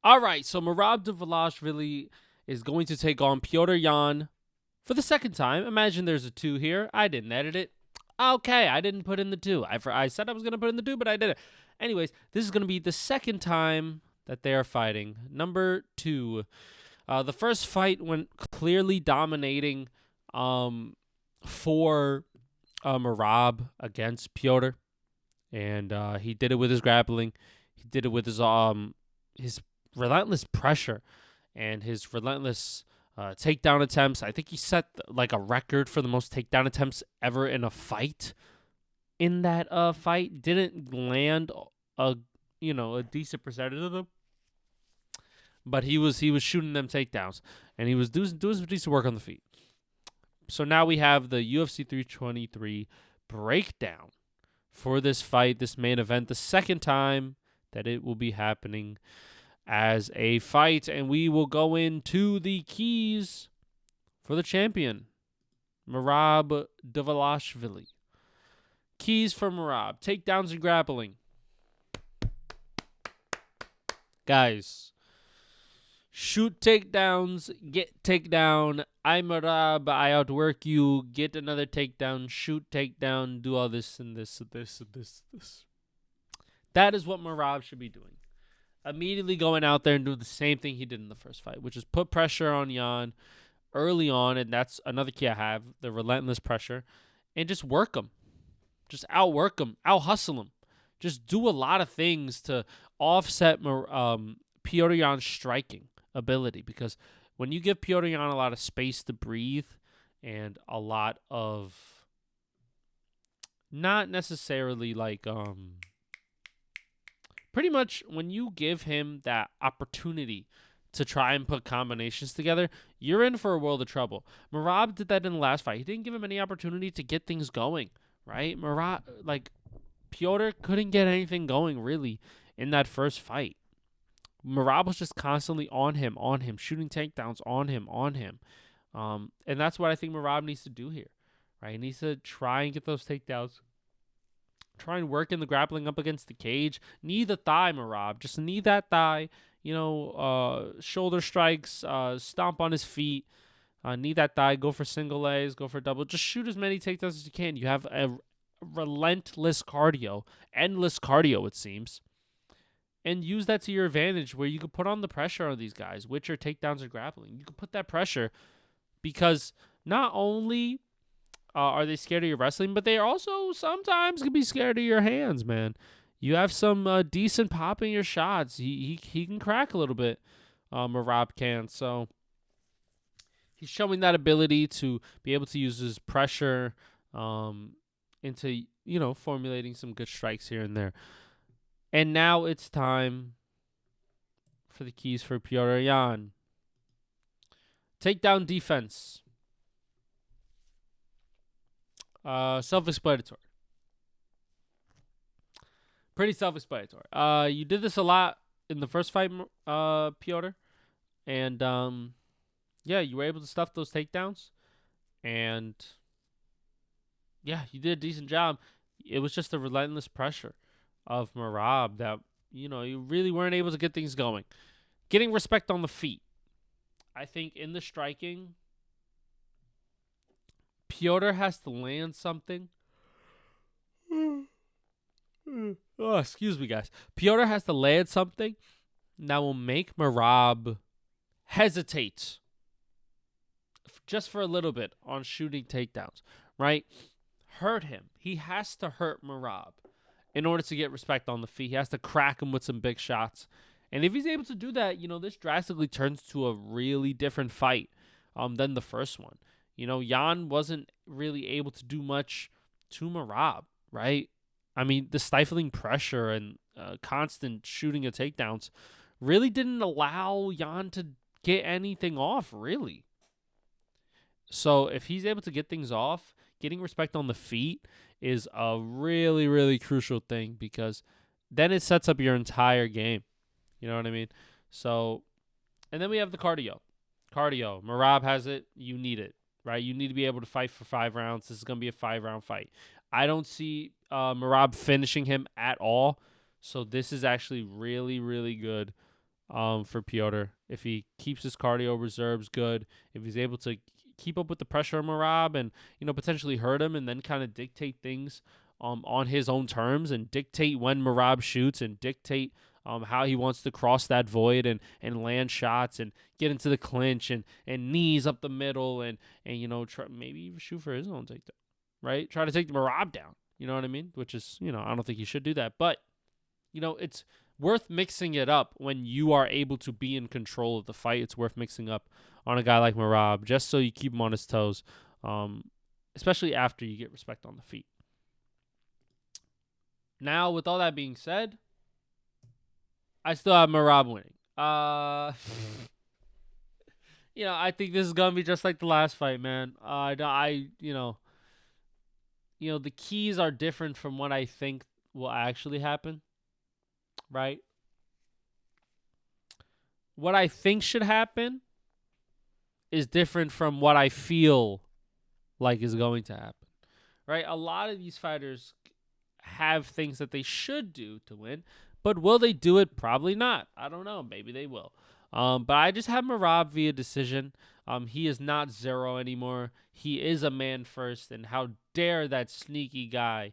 All right, so Merab Dvalishvili is going to take on Petr Yan for the second time. Imagine there's a 2 here. I didn't edit it. Okay, I didn't put in the 2. I said I was going to put in the 2, but I didn't. Anyways, this is going to be the second time that they are fighting. Number 2. The first fight went clearly dominating for Merab against Petr. And he did it with his grappling. He did it with his relentless pressure and his relentless takedown attempts. I think he set like a record for the most takedown attempts ever in a fight. In that fight, didn't land a decent percentage of them, but he was shooting them takedowns, and he was doing some decent work on the feet. So now we have the UFC 323 breakdown for this fight, this main event, the second time that it will be happening as a fight, and we will go into the keys for the champion, Merab Dvalishvili. Keys for Merab: takedowns and grappling. Guys, shoot takedowns, get takedown. I'm Merab, I outwork you. Get another takedown, shoot takedown, do all this and this and this and this and this. That is what Merab should be doing. Immediately going out there and doing the same thing he did in the first fight, which is put pressure on Yan early on, and that's another key I have, the relentless pressure, and just work him. Just outwork him, out-hustle him. Just do a lot of things to offset Petr Yan's striking ability, because when you give Petr Yan a lot of space to breathe and a lot of not necessarily like pretty much when you give him that opportunity to try and put combinations together, you're in for a world of trouble. Merab did that in the last fight. He didn't give him any opportunity to get things going, right? Petr couldn't get anything going really in that first fight. Merab was just constantly on him, shooting takedowns on him. And that's what I think Merab needs to do here, right? He needs to try and get those takedowns. Try and work in the grappling up against the cage. Knee the thigh, Merab. Just knee that thigh. Shoulder strikes. Stomp on his feet. Knee that thigh. Go for single legs. Go for double. Just shoot as many takedowns as you can. You have a relentless cardio. Endless cardio, it seems. And use that to your advantage, where you can put on the pressure on these guys with your takedowns or grappling. You can put that pressure because not only are they scared of your wrestling, but they also sometimes can be scared of your hands, man. You have some decent pop in your shots. He can crack a little bit, Merab can. So he's showing that ability to be able to use his pressure into, formulating some good strikes here and there. And now it's time for the keys for Petr Yan. Takedown defense. Self-explanatory. Pretty self-explanatory. You did this a lot in the first fight, Petr. And, you were able to stuff those takedowns. And, you did a decent job. It was just the relentless pressure of Merab that, you really weren't able to get things going. Getting respect on the feet. I think in the striking, Petr has to land something. Oh, excuse me, guys. Petr has to land something that will make Merab hesitate just for a little bit on shooting takedowns, right? Hurt him. He has to hurt Merab in order to get respect on the feet. He has to crack him with some big shots. And if he's able to do that, this drastically turns to a really different fight than the first one. Yan wasn't really able to do much to Merab, right? I mean, the stifling pressure and constant shooting of takedowns really didn't allow Yan to get anything off, really. So if he's able to get things off, getting respect on the feet is a really, really crucial thing, because then it sets up your entire game. You know what I mean? So, and then we have the cardio. Merab has it. You need it, right? You need to be able to fight for 5 rounds. This is going to be a 5-round fight. I don't see Merab finishing him at all. So this is actually really, really good for Petr. If he keeps his cardio reserves good, if he's able to keep up with the pressure on Merab and, potentially hurt him and then kind of dictate things on his own terms and dictate when Merab shoots and dictate how he wants to cross that void and land shots and get into the clinch and knees up the middle and maybe even shoot for his own takedown, right? Try to take the Merab down, you know what I mean? Which is, I don't think he should do that. But, it's worth mixing it up when you are able to be in control of the fight. It's worth mixing up on a guy like Merab just so you keep him on his toes, especially after you get respect on the feet. Now, with all that being said, I still have Merab winning. I think this is gonna be just like the last fight, man. The keys are different from what I think will actually happen, right? What I think should happen is different from what I feel like is going to happen, right? A lot of these fighters have things that they should do to win, but will they do it? Probably not. I don't know. Maybe they will. But I just have Merab via decision. He is not zero anymore. He is a man first, and how dare that sneaky guy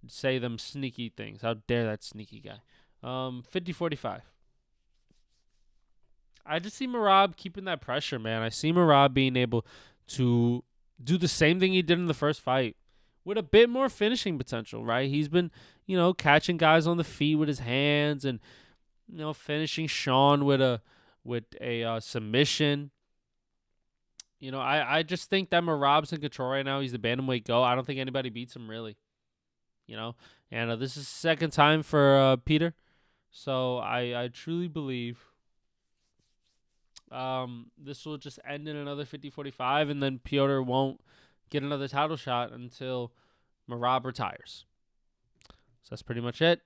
say them sneaky things. How dare that sneaky guy. 50-45. I just see Merab keeping that pressure, man. I see Merab being able to do the same thing he did in the first fight with a bit more finishing potential, right? He's been, catching guys on the feet with his hands and, finishing Sean with a submission. I just think that Merab's in control right now. He's the bantamweight GOAT. I don't think anybody beats him, really. And this is the second time for Petr. So I truly believe this will just end in another 50-45, and then Petr won't get another title shot until Merab retires. So that's pretty much it.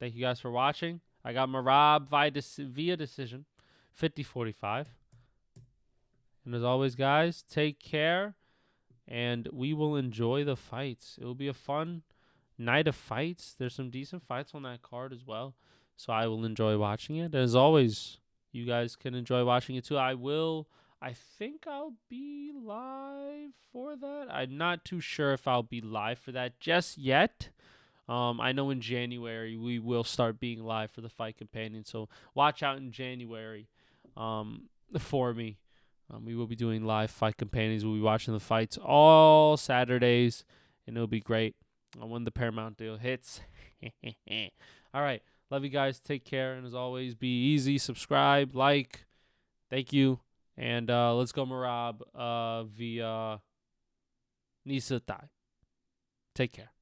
Thank you guys for watching. I got Merab via decision, 50-45. And as always, guys, take care, and we will enjoy the fights. It will be a fun night of fights. There's some decent fights on that card as well, so I will enjoy watching it. As always, you guys can enjoy watching it too. I think I'll be live for that. I'm not too sure if I'll be live for that just yet. I know in January we will start being live for the Fight Companion, so watch out in January for me. We will be doing live Fight Companions. We'll be watching the fights all Saturdays, and it'll be great when the Paramount deal hits. All right. Love you guys. Take care. And as always, be easy. Subscribe, like. Thank you. And let's go Merab via Nisa Thai. Take care.